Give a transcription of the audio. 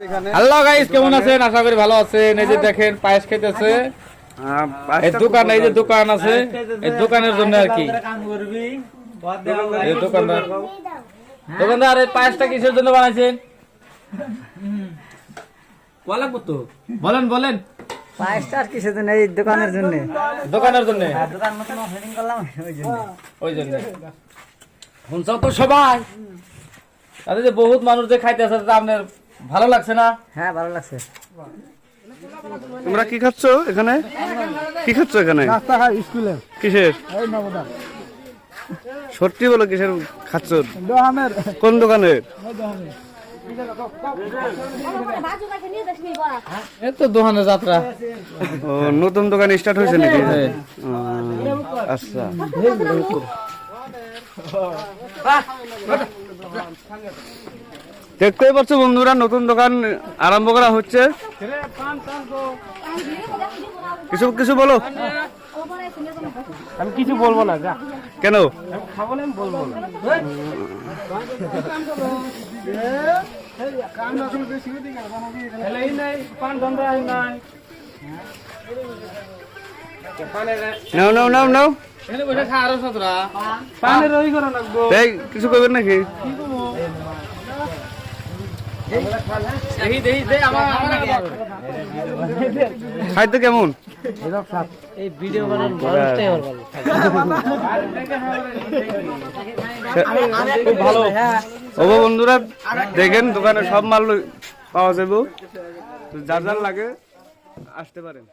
Hello guys, কেমন আছেন? আশা করি ভালো আছেন। এই যে দেখেন পায়েস খেতেছে। এই দোকান, এই যে দোকান আছে, এই দোকানের জন্য আর কি দোকানদার এই পায়েসটা কিসের জন্য বানাইছেন? বলেন বলেন। পায়েসটা আর কিসের জন্য? এই দোকানের জন্য। দোকানের জন্য, দোকান নতুন ওপেনিং করলাম ওই জন্য। ওই জন্য শুনছাও তো সবাই। তাহলে যে বহুত মানুষ যে খাইতেছে, আপনার ভালো লাগছে না? হ্যাঁ, ভালো লাগছে। তোমরা কি খাচ্ছ এখানে? কি খাচ্ছ এখানে? স্কুলে কিসের? সত্যি বলো, কিসের খাচ্ছ? কোন দোকানের? এই তো দোকানের যাত্রা। ও, নতুন দোকান স্টার্ট হয়েছে নাকি? আচ্ছা, দেখতেই পাচ্ছ বন্ধুরা, নতুন দোকান আরম্ভ করা হচ্ছে। কিছু কিছু বলো। আমি কিছু বলবো না। কেন? খাবো না, আমি বলবো না। নাও নাও নাও নাও। এই, কিছু করবেন নাকি? খাইতে কেমন? এই ভিডিও বানান ভালো। ও বন্ধুরা, দেখেন দোকানে সব মাল পাওয়া যাবে, যার যার লাগে আসতে পারেন।